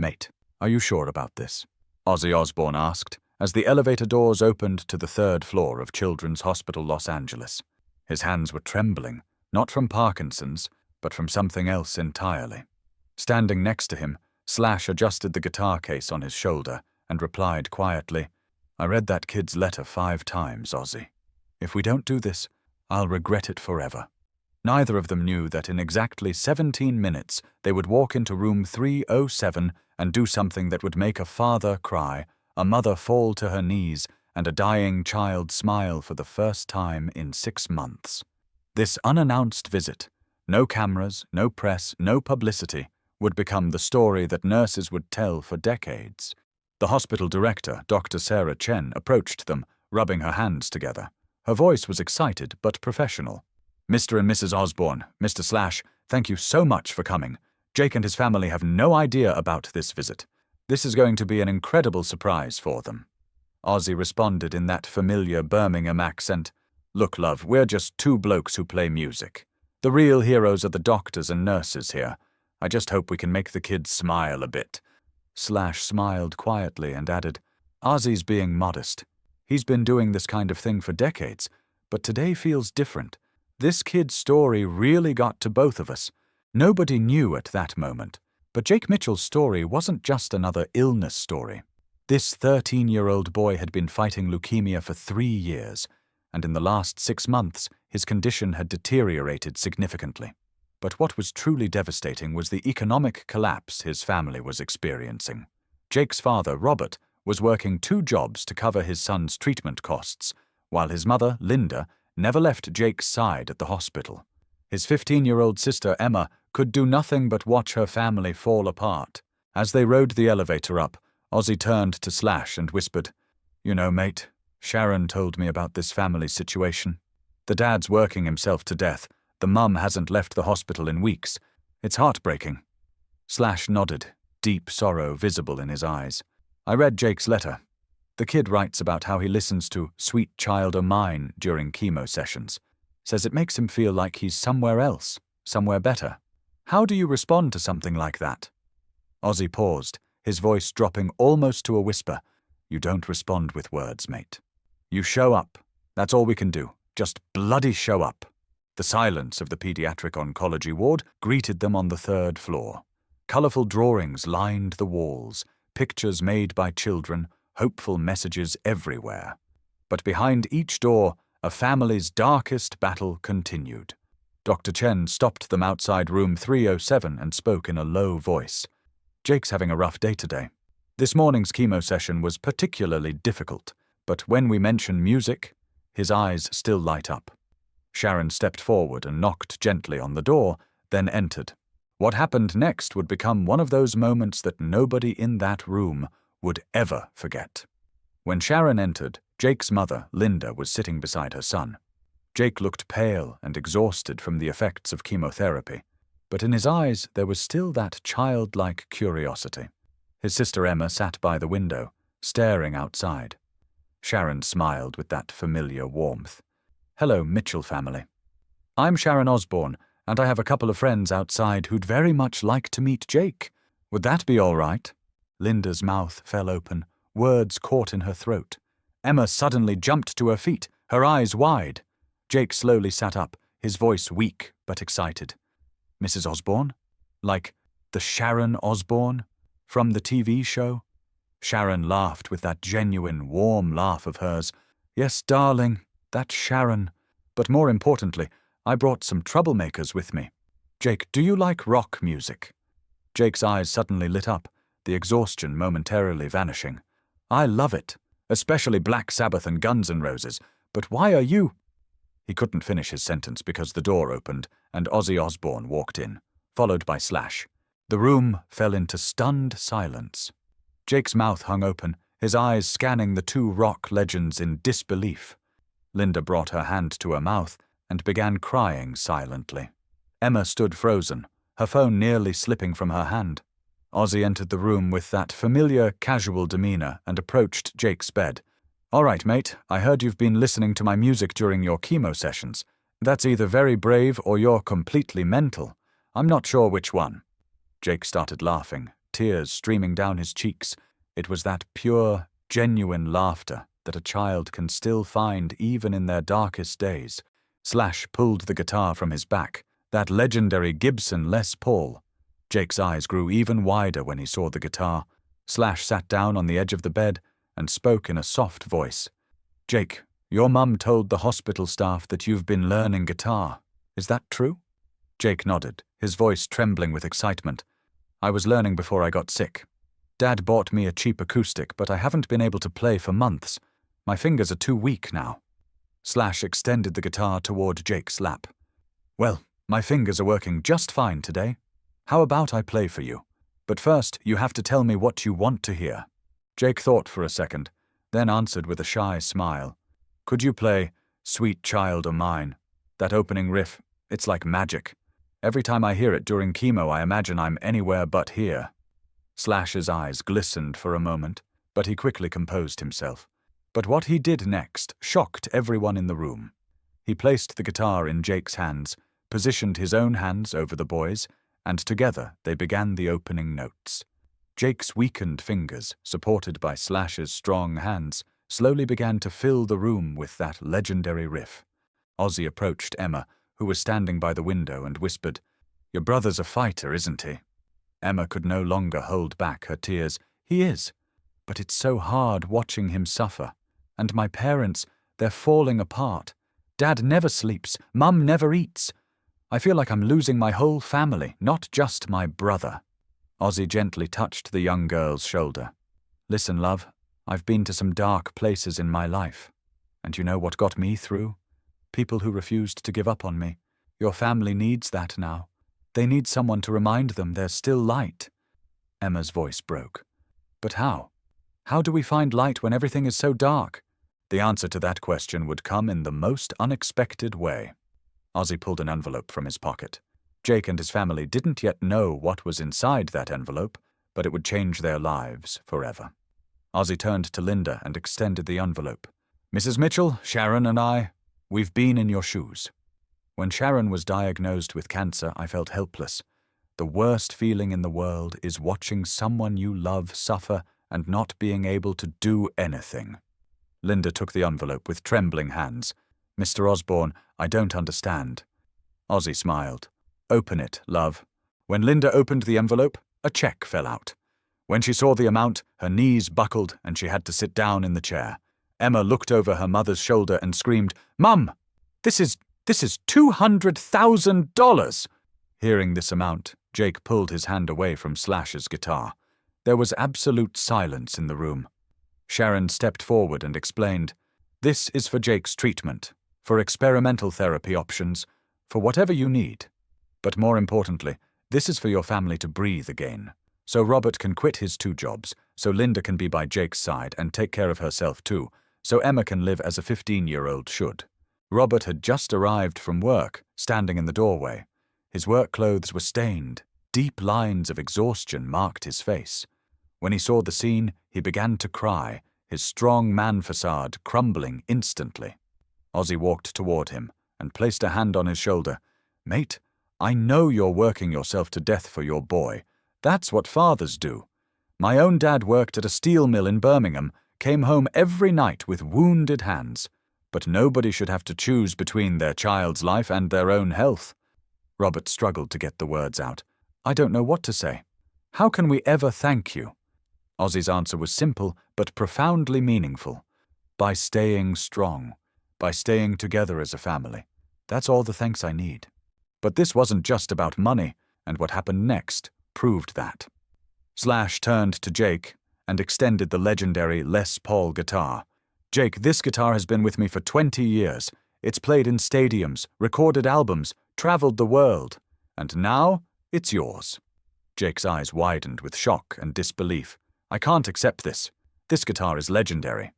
Mate, are you sure about this? Ozzy Osbourne asked, as the elevator doors opened to the 3rd floor of Children's Hospital Los Angeles. His hands were trembling, not from Parkinson's, but from something else entirely. Standing next to him, Slash adjusted the guitar case on his shoulder and replied quietly, "I read that kid's letter 5 times, Ozzy. If we don't do this, I'll regret it forever." Neither of them knew that in exactly 17 minutes they would walk into room 307 and do something that would make a father cry, a mother fall to her knees, and a dying child smile for the first time in 6 months. This unannounced visit, no cameras, no press, no publicity, would become the story that nurses would tell for decades. The hospital director, Dr. Sarah Chen, approached them, rubbing her hands together. Her voice was excited but professional. "Mr. and Mrs. Osbourne, Mr. Slash, thank you so much for coming. Jake and his family have no idea about this visit. This is going to be an incredible surprise for them." Ozzy responded in that familiar Birmingham accent. "Look, love, we're just 2 blokes who play music. The real heroes are the doctors and nurses here. I just hope we can make the kids smile a bit." Slash smiled quietly and added, "Ozzy's being modest. He's been doing this kind of thing for decades, but today feels different. This kid's story really got to both of us. Nobody knew at that moment, but Jake Mitchell's story wasn't just another illness story. This 13-year-old boy had been fighting leukemia for 3 years, and in the last 6 months, his condition had deteriorated significantly. But what was truly devastating was the economic collapse his family was experiencing. Jake's father, Robert, was working 2 jobs to cover his son's treatment costs, while his mother, Linda, never left Jake's side at the hospital. His 15-year-old sister, Emma, could do nothing but watch her family fall apart. As they rode the elevator up, Ozzy turned to Slash and whispered, "You know, mate, Sharon told me about this family situation. The dad's working himself to death. The mum hasn't left the hospital in weeks. It's heartbreaking." Slash nodded, deep sorrow visible in his eyes. "I read Jake's letter. The kid writes about how he listens to Sweet Child O' Mine during chemo sessions. Says it makes him feel like he's somewhere else, somewhere better. How do you respond to something like that?" Ozzy paused, his voice dropping almost to a whisper. "You don't respond with words, mate. You show up. That's all we can do. Just bloody show up." The silence of the pediatric oncology ward greeted them on the 3rd floor. Colorful drawings lined the walls, pictures made by children, hopeful messages everywhere. But behind each door, a family's darkest battle continued. Dr. Chen stopped them outside room 307 and spoke in a low voice. "Jake's having a rough day today. This morning's chemo session was particularly difficult, but when we mention music, his eyes still light up." Sharon stepped forward and knocked gently on the door, then entered. What happened next would become one of those moments that nobody in that room would ever forget. When Sharon entered, Jake's mother, Linda, was sitting beside her son. Jake looked pale and exhausted from the effects of chemotherapy, but in his eyes there was still that childlike curiosity. His sister Emma sat by the window, staring outside. Sharon smiled with that familiar warmth. "Hello, Mitchell family. I'm Sharon Osbourne, and I have a couple of friends outside who'd very much like to meet Jake. Would that be all right?" Linda's mouth fell open, words caught in her throat. Emma suddenly jumped to her feet, her eyes wide. Jake slowly sat up, his voice weak but excited. "Mrs. Osbourne? Like the Sharon Osbourne? From the TV show?" Sharon laughed with that genuine, warm laugh of hers. "Yes, darling, that's Sharon. But more importantly, I brought some troublemakers with me. Jake, do you like rock music?" Jake's eyes suddenly lit up, the exhaustion momentarily vanishing. "I love it, especially Black Sabbath and Guns N' Roses. But why are you—" He couldn't finish his sentence because the door opened and Ozzy Osbourne walked in, followed by Slash. The room fell into stunned silence. Jake's mouth hung open, his eyes scanning the 2 rock legends in disbelief. Linda brought her hand to her mouth and began crying silently. Emma stood frozen, her phone nearly slipping from her hand. Ozzy entered the room with that familiar, casual demeanor and approached Jake's bed. "All right, mate, I heard you've been listening to my music during your chemo sessions. That's either very brave or you're completely mental. I'm not sure which one." Jake started laughing, tears streaming down his cheeks. It was that pure, genuine laughter that a child can still find even in their darkest days. Slash pulled the guitar from his back, that legendary Gibson Les Paul. Jake's eyes grew even wider when he saw the guitar. Slash sat down on the edge of the bed and spoke in a soft voice. "Jake, your mum told the hospital staff that you've been learning guitar. Is that true?" Jake nodded, his voice trembling with excitement. "I was learning before I got sick. Dad bought me a cheap acoustic, but I haven't been able to play for months. My fingers are too weak now." Slash extended the guitar toward Jake's lap. "Well, my fingers are working just fine today. How about I play for you? But first, you have to tell me what you want to hear." Jake thought for a second, then answered with a shy smile. "Could you play Sweet Child O' Mine? That opening riff, it's like magic. Every time I hear it during chemo, I imagine I'm anywhere but here." Slash's eyes glistened for a moment, but he quickly composed himself. But what he did next shocked everyone in the room. He placed the guitar in Jake's hands, positioned his own hands over the boy's, and together they began the opening notes. Jake's weakened fingers, supported by Slash's strong hands, slowly began to fill the room with that legendary riff. Ozzy approached Emma, who was standing by the window, and whispered, "Your brother's a fighter, isn't he?" Emma could no longer hold back her tears. "He is. But it's so hard watching him suffer. And my parents, they're falling apart. Dad never sleeps. Mum never eats. I feel like I'm losing my whole family, not just my brother." Ozzy gently touched the young girl's shoulder. "Listen, love, I've been to some dark places in my life. And you know what got me through? People who refused to give up on me. Your family needs that now. They need someone to remind them there's still light." Emma's voice broke. "But how? How do we find light when everything is so dark?" The answer to that question would come in the most unexpected way. Ozzy pulled an envelope from his pocket. Jake and his family didn't yet know what was inside that envelope, but it would change their lives forever. Ozzy turned to Linda and extended the envelope. "Mrs. Mitchell, Sharon and I, we've been in your shoes. When Sharon was diagnosed with cancer, I felt helpless. The worst feeling in the world is watching someone you love suffer and not being able to do anything." Linda took the envelope with trembling hands. "Mr. Osbourne, I don't understand." Ozzy smiled. "Open it, love." When Linda opened the envelope, a check fell out. When she saw the amount, her knees buckled and she had to sit down in the chair. Emma looked over her mother's shoulder and screamed, "Mum, this is $200,000! Hearing this amount, Jake pulled his hand away from Slash's guitar. There was absolute silence in the room. Sharon stepped forward and explained, "This is for Jake's treatment, for experimental therapy options, for whatever you need. But more importantly, this is for your family to breathe again. So Robert can quit his 2 jobs, so Linda can be by Jake's side and take care of herself too, so Emma can live as a 15-year-old should." Robert had just arrived from work, standing in the doorway. His work clothes were stained. Deep lines of exhaustion marked his face. When he saw the scene, he began to cry, his strong man facade crumbling instantly. Ozzy walked toward him and placed a hand on his shoulder. "Mate, I know you're working yourself to death for your boy. That's what fathers do. My own dad worked at a steel mill in Birmingham, came home every night with wounded hands. But nobody should have to choose between their child's life and their own health." Robert struggled to get the words out. "I don't know what to say. How can we ever thank you?" Ozzy's answer was simple but profoundly meaningful. "By staying strong. By staying together as a family. That's all the thanks I need." But this wasn't just about money, and what happened next proved that. Slash turned to Jake and extended the legendary Les Paul guitar. "Jake, this guitar has been with me for 20 years. It's played in stadiums, recorded albums, traveled the world. And now, it's yours." Jake's eyes widened with shock and disbelief. "I can't accept this. This guitar is legendary."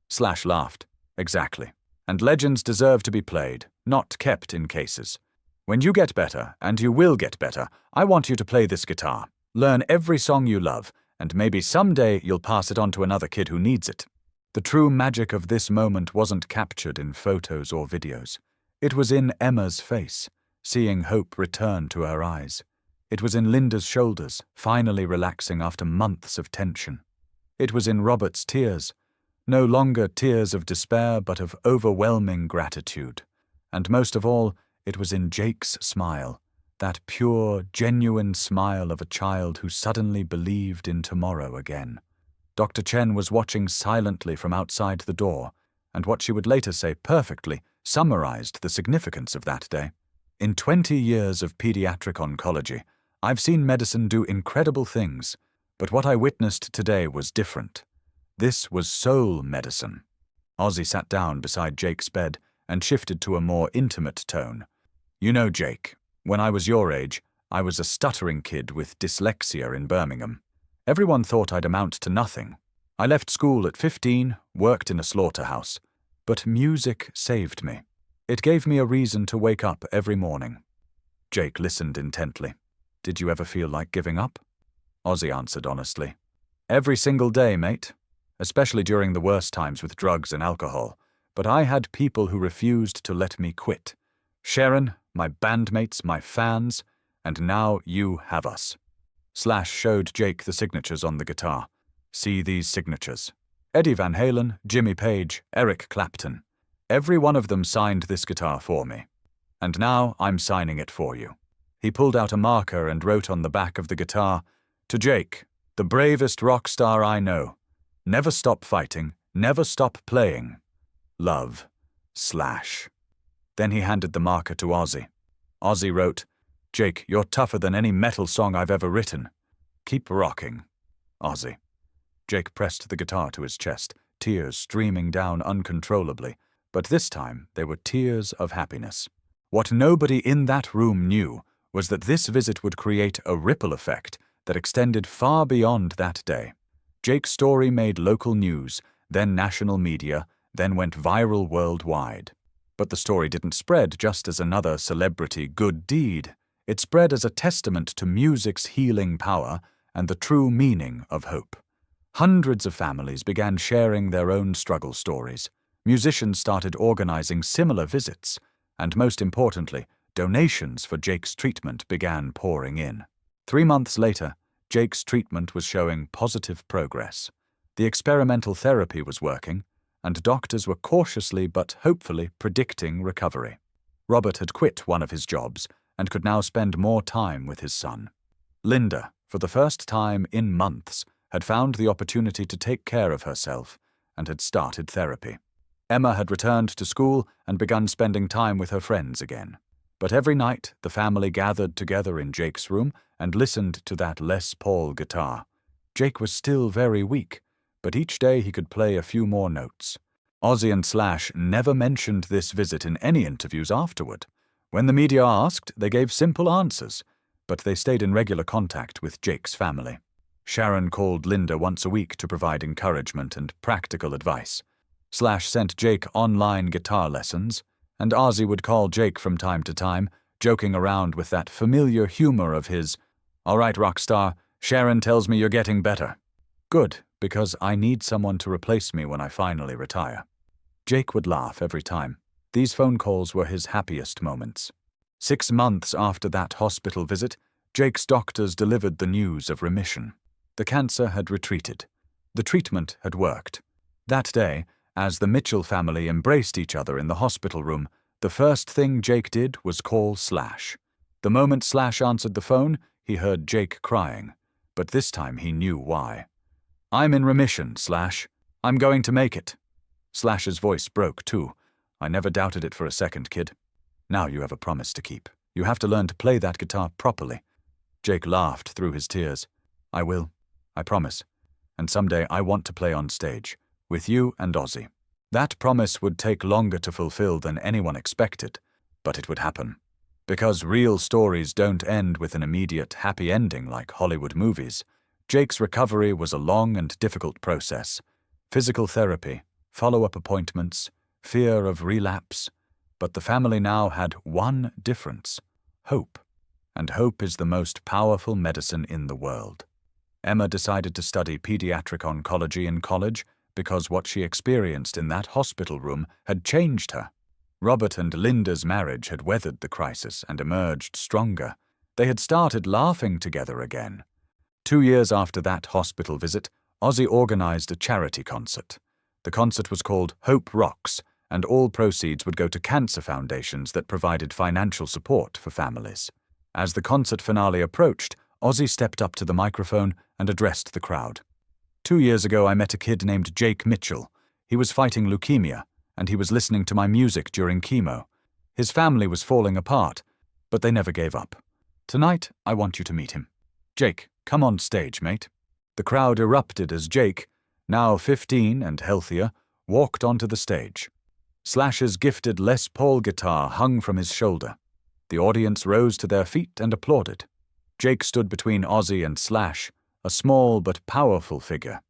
Slash laughed. "Exactly. And legends deserve to be played, not kept in cases. When you get better, and you will get better, I want you to play this guitar. Learn every song you love, and maybe someday you'll pass it on to another kid who needs it." The true magic of this moment wasn't captured in photos or videos. It was in Emma's face, seeing hope return to her eyes. It was in Linda's shoulders, finally relaxing after months of tension. It was in Robert's tears, no longer tears of despair but of overwhelming gratitude. And most of all, it was in Jake's smile, that pure, genuine smile of a child who suddenly believed in tomorrow again. Dr. Chen was watching silently from outside the door, and what she would later say perfectly summarized the significance of that day. In 20 years of pediatric oncology, I've seen medicine do incredible things, but what I witnessed today was different. This was soul medicine. Ozzy sat down beside Jake's bed and shifted to a more intimate tone. You know, Jake, when I was your age, I was a stuttering kid with dyslexia in Birmingham. Everyone thought I'd amount to nothing. I left school at 15, worked in a slaughterhouse. But music saved me. It gave me a reason to wake up every morning. Jake listened intently. Did you ever feel like giving up? Ozzy answered honestly. Every single day, mate. Especially during the worst times with drugs and alcohol. But I had people who refused to let me quit. Sharon, my bandmates, my fans, and now you have us. Slash showed Jake the signatures on the guitar. See these signatures. Eddie Van Halen, Jimmy Page, Eric Clapton. Every one of them signed this guitar for me. And now I'm signing it for you. He pulled out a marker and wrote on the back of the guitar, To Jake, the bravest rock star I know. Never stop fighting, never stop playing. Love, Slash. Then he handed the marker to Ozzy. Ozzy wrote, Jake, you're tougher than any metal song I've ever written. Keep rocking, Ozzy. Jake pressed the guitar to his chest, tears streaming down uncontrollably, but this time they were tears of happiness. What nobody in that room knew was that this visit would create a ripple effect that extended far beyond that day. Jake's story made local news, then national media, then went viral worldwide. But the story didn't spread just as another celebrity good deed. It spread as a testament to music's healing power and the true meaning of hope. Hundreds of families began sharing their own struggle stories. Musicians started organizing similar visits, and most importantly, donations for Jake's treatment began pouring in. 3 months later, Jake's treatment was showing positive progress. The experimental therapy was working, and doctors were cautiously but hopefully predicting recovery. Robert had quit one of his jobs and could now spend more time with his son. Linda, for the first time in months, had found the opportunity to take care of herself and had started therapy. Emma had returned to school and begun spending time with her friends again. But every night the family gathered together in Jake's room and listened to that Les Paul guitar. Jake was still very weak, but each day he could play a few more notes. Ozzy and Slash never mentioned this visit in any interviews afterward. When the media asked, they gave simple answers, but they stayed in regular contact with Jake's family. Sharon called Linda once a week to provide encouragement and practical advice. Slash sent Jake online guitar lessons, and Ozzy would call Jake from time to time, joking around with that familiar humor of his, "All right, rock star, Sharon tells me you're getting better." Good, because I need someone to replace me when I finally retire. Jake would laugh every time. These phone calls were his happiest moments. 6 months after that hospital visit, Jake's doctors delivered the news of remission. The cancer had retreated. The treatment had worked. That day, as the Mitchell family embraced each other in the hospital room, the first thing Jake did was call Slash. The moment Slash answered the phone, he heard Jake crying, but this time he knew why. "I'm in remission, Slash. I'm going to make it." Slash's voice broke, too. "I never doubted it for a second, kid. Now you have a promise to keep. You have to learn to play that guitar properly." Jake laughed through his tears. "I will. I promise. And someday I want to play on stage, with you and Ozzy." That promise would take longer to fulfill than anyone expected, but it would happen. Because real stories don't end with an immediate happy ending like Hollywood movies. Jake's recovery was a long and difficult process. Physical therapy, follow-up appointments, fear of relapse. But the family now had one difference: hope. And hope is the most powerful medicine in the world. Emma decided to study pediatric oncology in college because what she experienced in that hospital room had changed her. Robert and Linda's marriage had weathered the crisis and emerged stronger, They had started laughing together again. 2 years after that hospital visit, Ozzy organized a charity concert. The concert was called Hope Rocks, and all proceeds would go to cancer foundations that provided financial support for families. As the concert finale approached, Ozzy stepped up to the microphone and addressed the crowd. 2 years ago, I met a kid named Jake Mitchell. He was fighting leukemia, and he was listening to my music during chemo. His family was falling apart, but they never gave up. Tonight, I want you to meet him. Jake, come on stage, mate. The crowd erupted as Jake, now 15 and healthier, walked onto the stage. Slash's gifted Les Paul guitar hung from his shoulder. The audience rose to their feet and applauded. Jake stood between Ozzy and Slash, a small but powerful figure.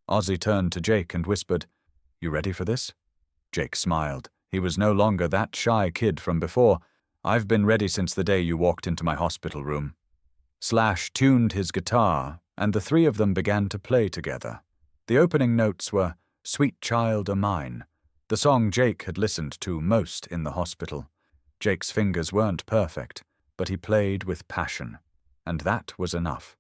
Ozzy turned to Jake and whispered, "You ready for this?" Jake smiled. He was no longer that shy kid from before. "I've been ready since the day you walked into my hospital room." Slash tuned his guitar, and the three of them began to play together. The opening notes were "Sweet Child O' Mine," the song Jake had listened to most in the hospital. Jake's fingers weren't perfect, but he played with passion, and that was enough.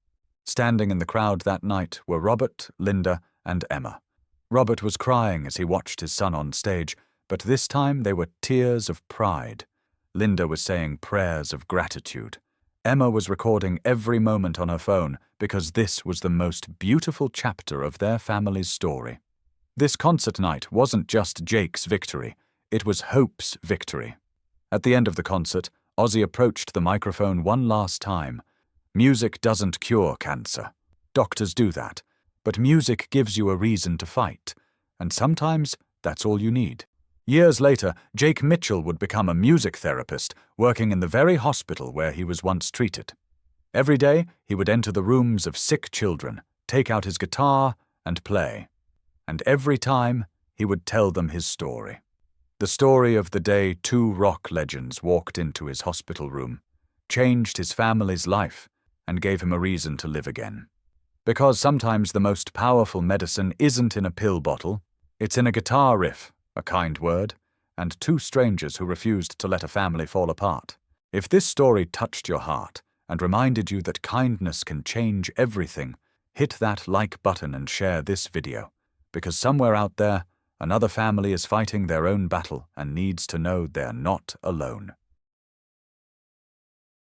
Standing in the crowd that night were Robert, Linda, and Emma. Robert was crying as he watched his son on stage, but this time they were tears of pride. Linda was saying prayers of gratitude. Emma was recording every moment on her phone because this was the most beautiful chapter of their family's story. This concert night wasn't just Jake's victory, it was Hope's victory. At the end of the concert, Ozzy approached the microphone one last time. Music doesn't cure cancer. Doctors do that. But music gives you a reason to fight. And sometimes that's all you need. Years later, Jake Mitchell would become a music therapist, working in the very hospital where he was once treated. Every day, he would enter the rooms of sick children, take out his guitar, and play. And every time, he would tell them his story. The story of the day two rock legends walked into his hospital room, changed his family's life, and gave him a reason to live again. Because sometimes the most powerful medicine isn't in a pill bottle, it's in a guitar riff, a kind word, and two strangers who refused to let a family fall apart. If this story touched your heart and reminded you that kindness can change everything, hit that like button and share this video, because somewhere out there, another family is fighting their own battle and needs to know they're not alone.